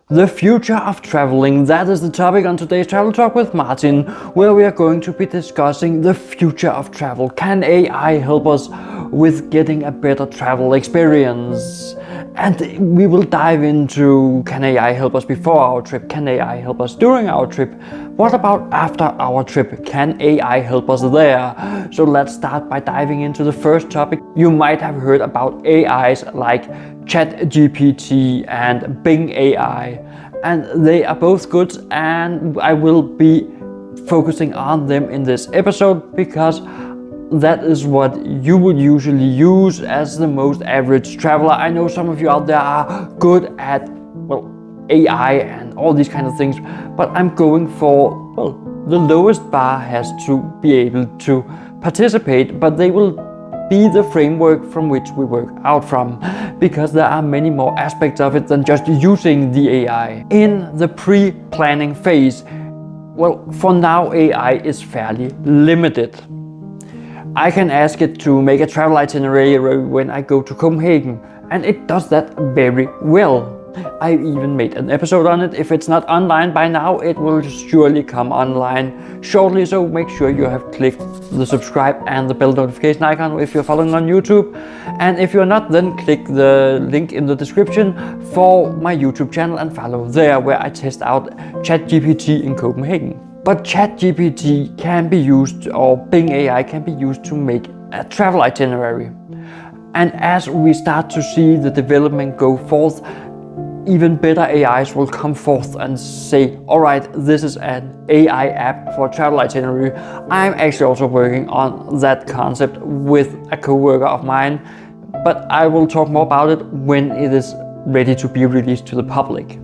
The future of traveling, that is the topic on today's Travel Talk with Martin, where we are going to be discussing the future of travel. Can AI help us with getting a better travel experience? And we will dive into, can AI help us before our trip? Can AI help us during our trip? What about after our trip? Can AI help us there? So let's start by diving into the first topic. You might have heard about AIs like Chat GPT and Bing AI, and they are both good, and I will be focusing on them in this episode because that is what you would usually use as the most average traveler. I know some of you out there are good at, AI and all these kind of things, but I'm going for, the lowest bar has to be able to participate, but they will be the framework from which we work out from, because there are many more aspects of it than just using the AI. In the pre-planning phase, for now AI is fairly limited. I can ask it to make a travel itinerary when I go to Copenhagen, and it does that very well. I even made an episode on it. If it's not online by now, it will surely come online shortly, so make sure you have clicked the subscribe and the bell notification icon if you're following on YouTube. And if you're not, then click the link in the description for my YouTube channel and follow there, where I test out Chat GPT in Copenhagen. But Chat GPT can be used, or Bing AI can be used to make a travel itinerary. And as we start to see the development go forth, even better AIs will come forth and say, all right, this is an AI app for travel itinerary. I'm actually also working on that concept with a co-worker of mine, but I will talk more about it when it is ready to be released to the public.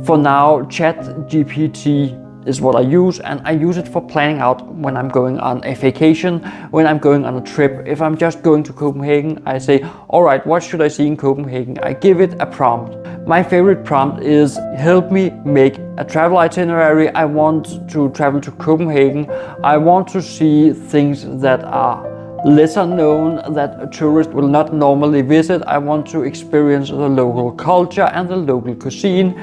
For now, Chat GPT is what I use, and I use it for planning out when I'm going on a vacation, when I'm going on a trip. If I'm just going to Copenhagen, I say, all right, what should I see in Copenhagen? I give it a prompt. My favorite prompt is, help me make a travel itinerary. I want to travel to Copenhagen. I want to see things that are lesser known, that a tourist will not normally visit. I want to experience the local culture and the local cuisine.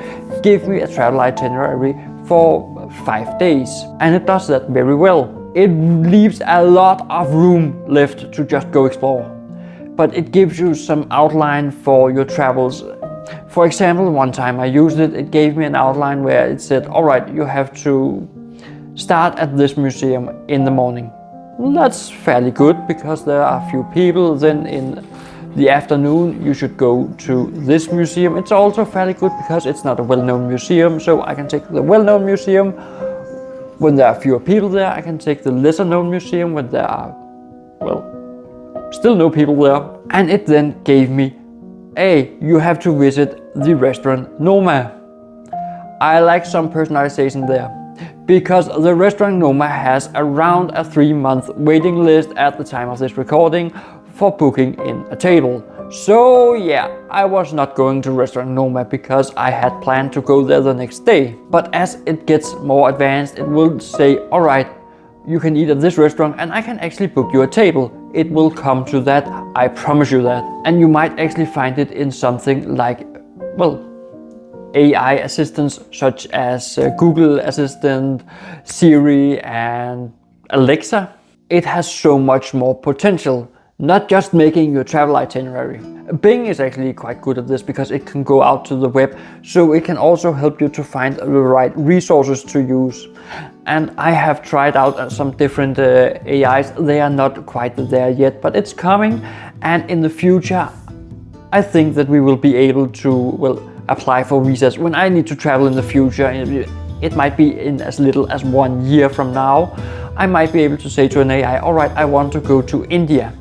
Give me a travel itinerary for 5 days. And it does that very well. It leaves a lot of room left to just go explore, but it gives you some outline for your travels. For example, one time I used it, it gave me an outline where it said, all right, you have to start at this museum in the morning. That's fairly good because there are few people. Then in the afternoon you should go to this museum. It's also fairly good because it's not a well-known museum, so I can take the well-known museum when there are fewer people there. I can take the lesser-known museum when there are, still no people there. And it then gave me, hey, you have to visit the restaurant Noma. I like some personalization there, because the restaurant Noma has around a 3-month waiting list at the time of this recording for booking in a table. So yeah, I was not going to restaurant Noma because I had planned to go there the next day. But as it gets more advanced, it will say, all right, you can eat at this restaurant and I can actually book you a table. It will come to that, I promise you that. And you might actually find it in something like, AI assistants such as Google Assistant, Siri and Alexa. It has so much more potential, not just making your travel itinerary. Bing is actually quite good at this because it can go out to the web, so it can also help you to find the right resources to use. And I have tried out some different AIs. They are not quite there yet, but it's coming. And in the future, I think that we will be able to, apply for visas. When I need to travel in the future, it might be in as little as 1 year from now, I might be able to say to an AI, all right, I want to go to India.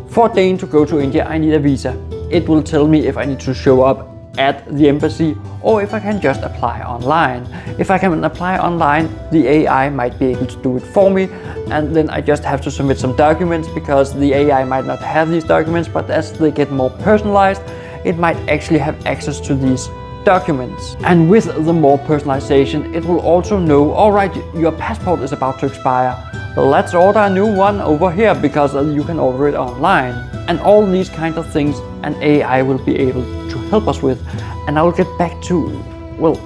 For Dane to go to India, I need a visa. It will tell me if I need to show up at the embassy or if I can just apply online. If I can apply online, the AI might be able to do it for me, and then I just have to submit some documents because the AI might not have these documents, but as they get more personalized, it might actually have access to these documents. And with the more personalization, it will also know, all right, your passport is about to expire. Let's order a new one over here because you can order it online. And all these kind of things an AI will be able to help us with. And I will get back to well,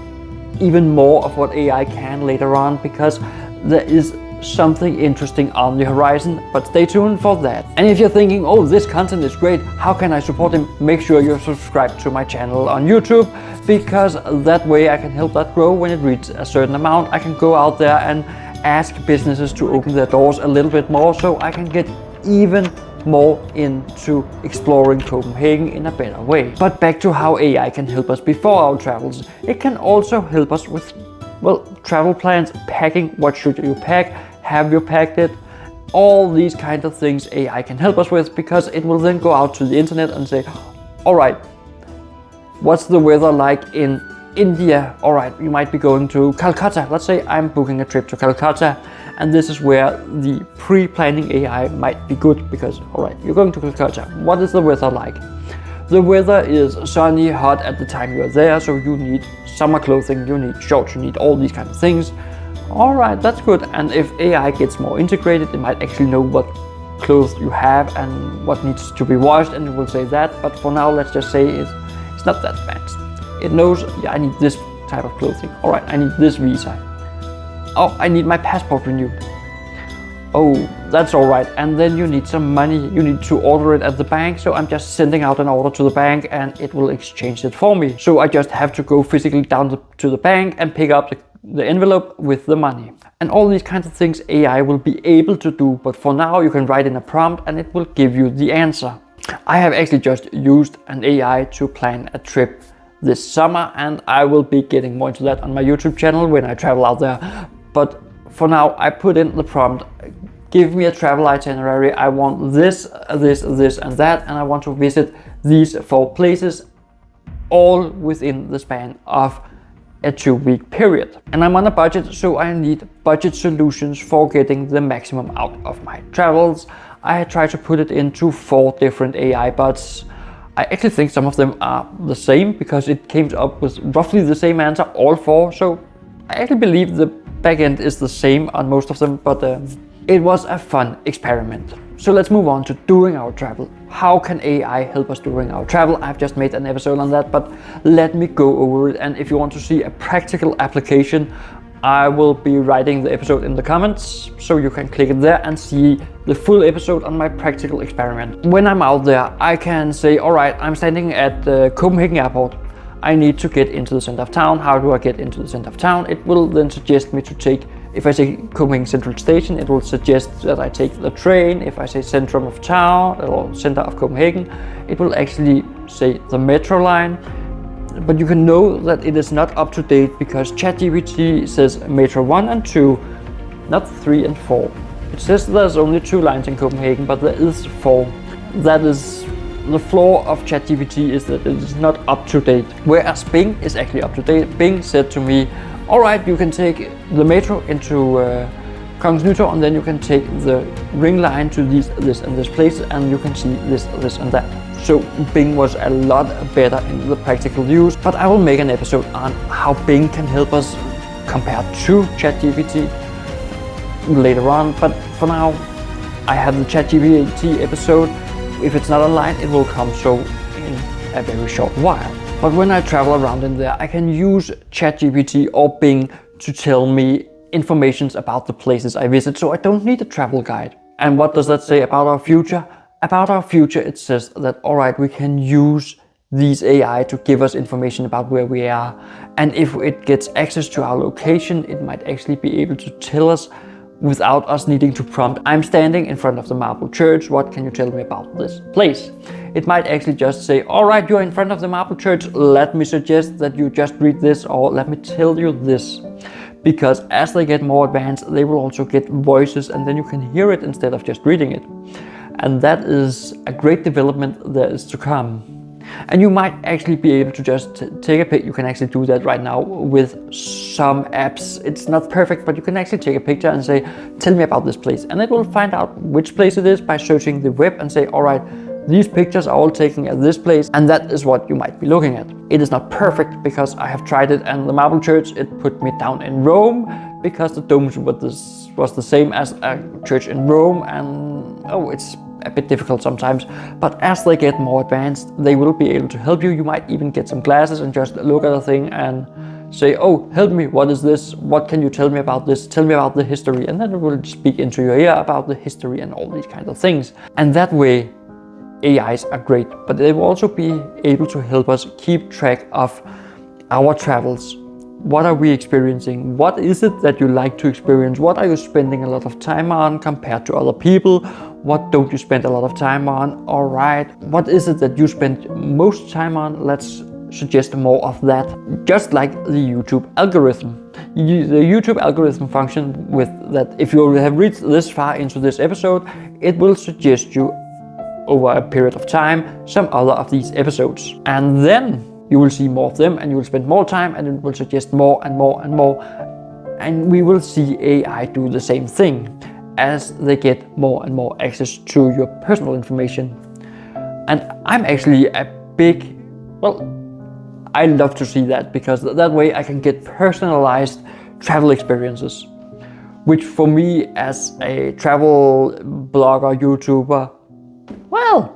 even more of what AI can later on, because there is something interesting on the horizon, but stay tuned for that. And if you're thinking, oh, this content is great, how can I support him? Make sure you're subscribed to my channel on YouTube, because that way I can help that grow. When it reaches a certain amount, I can go out there and ask businesses to open their doors a little bit more, so I can get even more into exploring Copenhagen in a better way. But back to how AI can help us before our travels. It can also help us with, well, travel plans, packing. What should you pack? Have you packed it? All these kind of things AI can help us with, because it will then go out to the internet and say, all right, what's the weather like in India? All right, you might be going to Calcutta. Let's say I'm booking a trip to Calcutta, and this is where the pre-planning AI might be good, because, all right, you're going to Calcutta. What is the weather like? The weather is sunny, hot at the time you're there, so you need summer clothing, you need shorts, you need all these kind of things. All right, that's good. And if AI gets more integrated, it might actually know what clothes you have and what needs to be washed, and it will say that. But for now, let's just say it's not that advanced. It knows, yeah, I need this type of clothing. All right, I need this visa. Oh, I need my passport renewed. Oh, that's all right. And then you need some money. You need to order it at the bank. So I'm just sending out an order to the bank, and it will exchange it for me. So I just have to go physically down to the bank and pick up the envelope with the money. And all these kinds of things AI will be able to do. But for now, you can write in a prompt and it will give you the answer. I have actually just used an AI to plan a trip this summer, and I will be getting more into that on my YouTube channel when I travel out there. But for now, I put in the prompt, give me a travel itinerary. I want this, this and that, and I want to visit these 4 places, all within the span of a 2-week period. And I'm on a budget, so I need budget solutions for getting the maximum out of my travels. I try to put it into 4 different AI bots. I actually think some of them are the same, because it came up with roughly the same answer, all 4. So I actually believe the backend is the same on most of them, but it was a fun experiment. So let's move on to during our travel. How can AI help us during our travel? I've just made an episode on that, but let me go over it. And if you want to see a practical application, I will be writing the episode in the comments, so you can click it there and see the full episode on my practical experiment. When I'm out there, I can say, all right, I'm standing at the Copenhagen airport. I need to get into the center of town. How do I get into the center of town? It will then suggest me to take, if I say Copenhagen Central Station, it will suggest that I take the train. If I say Centrum of Town or Center of Copenhagen, it will actually say the metro line. But you can know that it is not up to date, because Chat GPT says Metro 1 and 2, not 3 and 4. It says there's only 2 lines in Copenhagen, but there is 4. That is the flaw of Chat GPT, is that it is not up to date. Whereas Bing is actually up to date. Bing said to me, all right, you can take the metro into Kongens Nytorv, and then you can take the ring line to this and this place, and you can see this and that. So Bing was a lot better in the practical use, but I will make an episode on how Bing can help us compared to ChatGPT later on. But for now, I have the ChatGPT episode. If it's not online, it will come so in a very short while. But when I travel around in there, I can use ChatGPT or Bing to tell me information about the places I visit, so I don't need a travel guide. And what does that say about our future? About our future, it says that, all right, we can use these AI to give us information about where we are. And if it gets access to our location, it might actually be able to tell us without us needing to prompt, I'm standing in front of the Marble Church, what can you tell me about this place? It might actually just say, all right, you're in front of the Marble Church, let me suggest that you just read this, or let me tell you this. Because as they get more advanced, they will also get voices, and then you can hear it instead of just reading it. And that is a great development that is to come. And you might actually be able to just take a pic. You can actually do that right now with some apps. It's not perfect, but you can actually take a picture and say, tell me about this place. And it will find out which place it is by searching the web and say, all right, these pictures are all taken at this place, and that is what you might be looking at. It is not perfect, because I have tried it, and the Marble Church, it put me down in Rome, because the dome was the same as a church in Rome, and it's a bit difficult sometimes. But as they get more advanced, they will be able to help you. You might even get some glasses and just look at the thing and say, oh, help me, what is this? What can you tell me about this? Tell me about the history. And then it will speak into your ear about the history and all these kinds of things. And that way, AIs are great, but they will also be able to help us keep track of our travels. What are we experiencing? What is it that you like to experience? What are you spending a lot of time on compared to other people? What don't you spend a lot of time on? All right, what is it that you spend most time on? Let's suggest more of that. Just like the YouTube algorithm. The YouTube algorithm function with that, if you have reached this far into this episode, it will suggest you over a period of time some other of these episodes, and then you will see more of them and you will spend more time and it will suggest more and more and more, and we will see AI do the same thing as they get more and more access to your personal information. And I'm actually a big, I love to see that, because that way I can get personalized travel experiences, which for me as a travel blogger, YouTuber, well,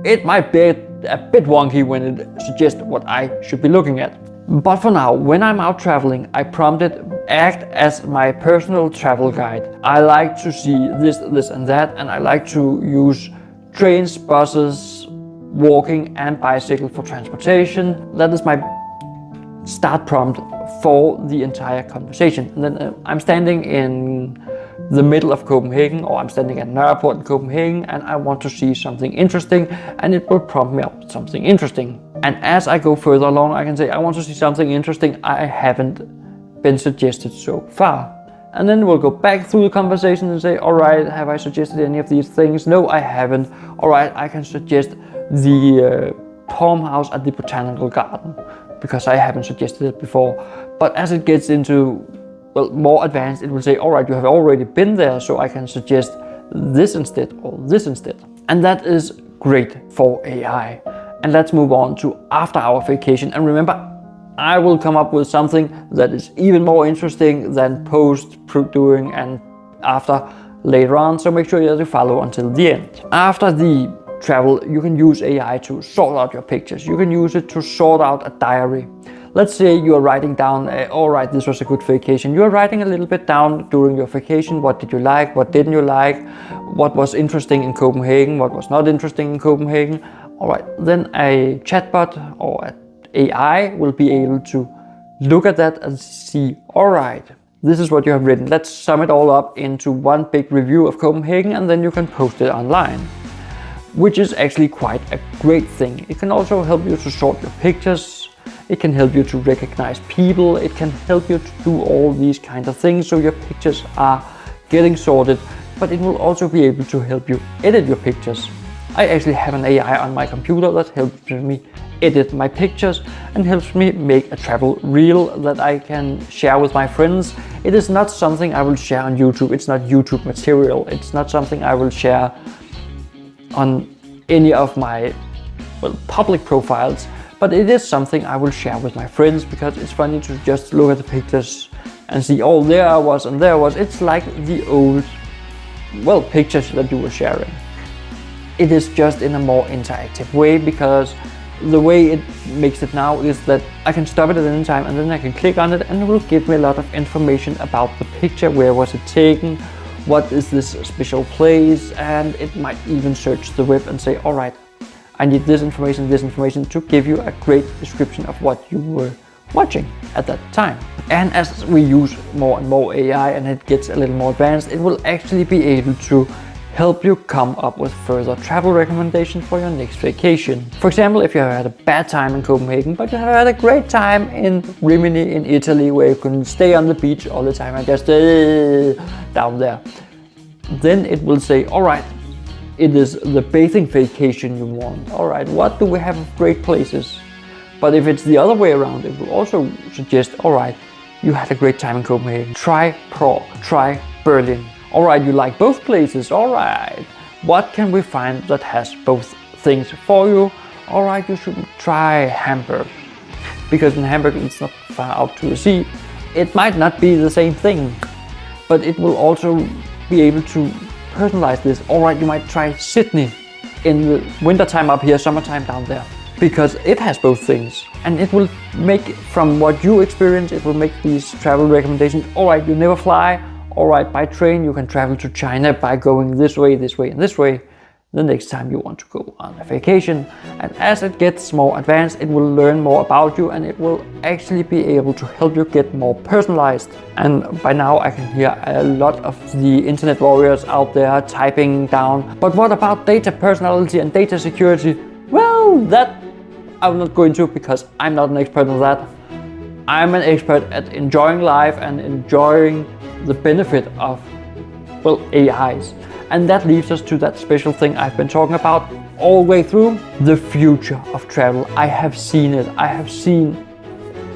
it might be a bit wonky when it suggests what I should be looking at. But for now, when I'm out traveling, I prompt it, act as my personal travel guide. I like to see this, and that, and I like to use trains, buses, walking and bicycle for transportation. That is my start prompt for the entire conversation. And then I'm standing in the middle of Copenhagen, or I'm standing at an airport in Copenhagen, and I want to see something interesting, and it will prompt me up something interesting. And as I go further along, I can say, I want to see something interesting I haven't been suggested so far. And then we'll go back through the conversation and say, all right, have I suggested any of these things? No, I haven't. All right, I can suggest the palm house at the botanical garden, because I haven't suggested it before. But as it gets into more advanced, it will say, all right, you have already been there, so I can suggest this instead or this instead. And that is great for AI. And let's move on to after our vacation. And remember, I will come up with something that is even more interesting than post, during and after later on. So make sure that you follow until the end. After the travel, you can use AI to sort out your pictures. You can use it to sort out a diary. Let's say you are writing down, all right, this was a good vacation. You are writing a little bit down during your vacation. What did you like? What didn't you like? What was interesting in Copenhagen? What was not interesting in Copenhagen? All right, then a chatbot or an AI will be able to look at that and see, all right, this is what you have written. Let's sum it all up into one big review of Copenhagen, and then you can post it online, which is actually quite a great thing. It can also help you to sort your pictures. It can help you to recognize people. It can help you to do all these kinds of things so your pictures are getting sorted, but it will also be able to help you edit your pictures. I actually have an AI on my computer that helps me edit my pictures and helps me make a travel reel that I can share with my friends. It is not something I will share on YouTube. It's not YouTube material. It's not something I will share on any of my public profiles. But it is something I will share with my friends, because it's funny to just look at the pictures and see, oh, there I was and there I was. It's like the old, pictures that you were sharing. It is just in a more interactive way, because the way it makes it now is that I can stop it at any time and then I can click on it and it will give me a lot of information about the picture. Where was it taken? What is this special place? And it might even search the web and say, all right, I need this information to give you a great description of what you were watching at that time. And as we use more and more AI and it gets a little more advanced, it will actually be able to help you come up with further travel recommendations for your next vacation. For example, if you have had a bad time in Copenhagen, but you have had a great time in Rimini in Italy, where you can stay on the beach all the time and just down there, then it will say, all right, it is the bathing vacation you want. All right, what do we have of great places? But if it's the other way around, it will also suggest, all right, you had a great time in Copenhagen. Try Prague, try Berlin. All right, you like both places. All right, what can we find that has both things for you? All right, you should try Hamburg, because in Hamburg it's not far out to the sea. It might not be the same thing, but it will also be able to personalize this. All right, you might try Sydney in the wintertime up here, summertime down there. because it has both things, and it will make, from what you experience, it will make these travel recommendations. All right, you never fly. All right, by train you can travel to China by going this way, and this way. The next time you want to go on a vacation. And as it gets more advanced, it will learn more about you, and it will actually be able to help you get more personalized. And by now I can hear a lot of the internet warriors out there typing down, but what about data personality and data security? Well, that I'm not going to, because I'm not an expert on that. I'm an expert at enjoying life and enjoying the benefit of, well, AIs. And that leads us to that special thing I've been talking about all the way through, the future of travel. I have seen it. I have seen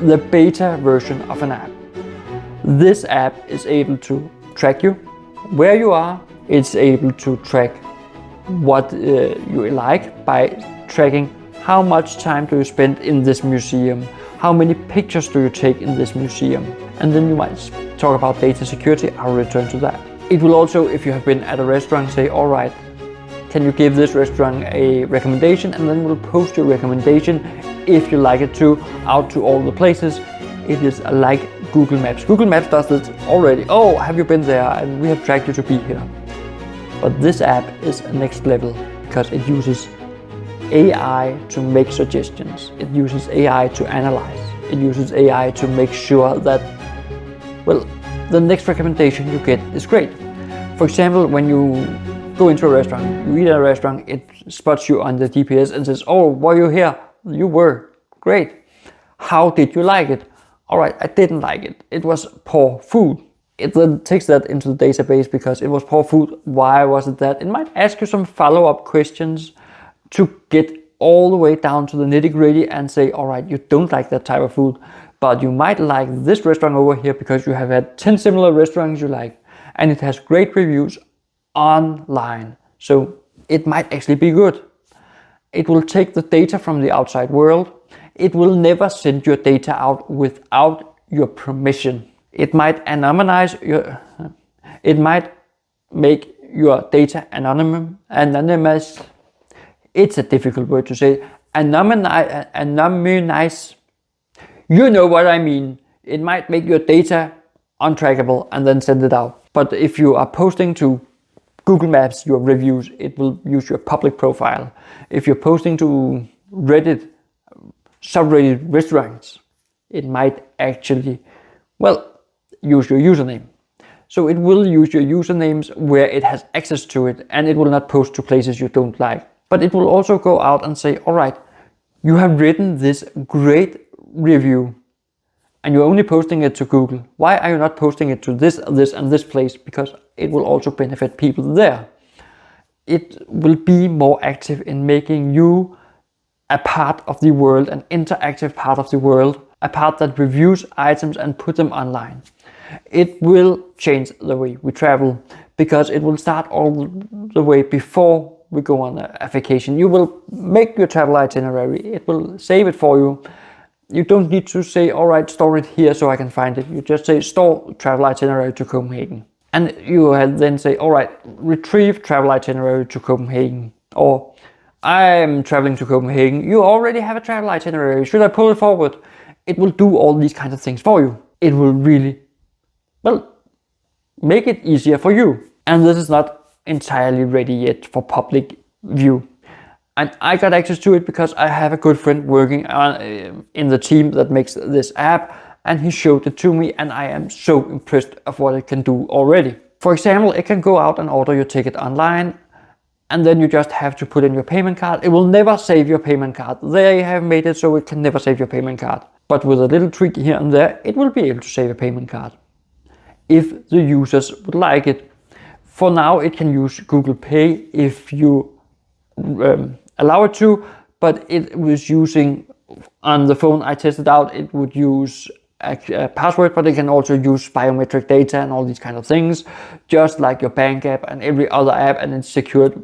the beta version of an app. This app is able to track you, where you are. It's able to track what you like by tracking how much time do you spend in this museum, how many pictures do you take in this museum. And then you might talk about data security. I'll return to that. It will also, if you have been at a restaurant, say, all right, can you give this restaurant a recommendation? And then we'll post your recommendation, if you like it to, out to all the places. It is like Google Maps. Google Maps does this already. Oh, have you been there? And we have tracked you to be here. But this app is a next level, because it uses AI to make suggestions. It uses AI to analyze. It uses AI to make sure that, well, the next recommendation you get is great. For example, when you go into a restaurant, you eat at a restaurant, it spots you on the GPS and says, oh, were you here? You were. Great. How did you like it? All right, I didn't like it. It was poor food. It then takes that into the database because it was poor food. Why was it that? It might ask you some follow-up questions to get all the way down to the nitty-gritty and say, all right, you don't like that type of food, but you might like this restaurant over here because you have had 10 similar restaurants you like, and it has great reviews online. So it might actually be good. It will take the data from the outside world. It will never send your data out without your permission. It might it might make your data anonymous. It's a difficult word to say. Anonymize. You know what I mean. It might make your data untrackable and then send it out. But if you are posting to Google Maps your reviews, it will use your public profile. If you're posting to Reddit, subreddit restaurants, it might actually, well, use your username. So it will use your usernames where it has access to it, and it will not post to places you don't like. But it will also go out and say, all right, you have written this great review and you're only posting it to Google. Why are you not posting it to this, and this place? Because it will also benefit people there. It will be more active in making you a part of the world, an interactive part of the world, a part that reviews items and put them online. It will change the way we travel, because it will start all the way before we go on a vacation. You will make your travel itinerary. It will save it for you. You don't need to say, all right, store it here so I can find it. You just say, store travel itinerary to Copenhagen. And you then say, all right, retrieve travel itinerary to Copenhagen. Or I'm traveling to Copenhagen. You already have a travel itinerary. Should I pull it forward? It will do all these kinds of things for you. It will really, well, make it easier for you. And this is not entirely ready yet for public view. And I got access to it because I have a good friend working on in the team that makes this app, and he showed it to me, and I am so impressed of what it can do already. For example, it can go out and order your ticket online, and then you just have to put in your payment card. It will never save your payment card. They have made it so it can never save your payment card. But with a little trick here and there, it will be able to save a payment card if the users would like it. For now, it can use Google Pay if you allow it to, but it was using, on the phone I tested out, it would use a password, but it can also use biometric data and all these kind of things, just like your bank app and every other app, and it's secured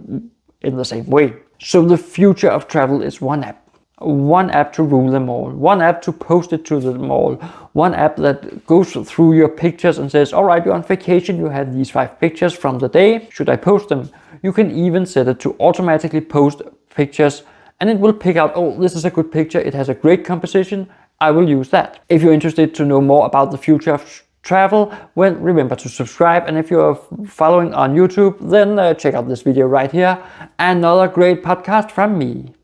in the same way. So the future of travel is one app to rule them all, one app to post it to them all, one app that goes through your pictures and says, all right, you're on vacation, you have these 5 pictures from the day, should I post them? You can even set it to automatically post pictures and it will pick out, oh, this is a good picture, it has a great composition, I will use that. If you're interested to know more about the future of travel, well, remember to subscribe, and if you're following on YouTube, then check out this video right here. Another great podcast from me.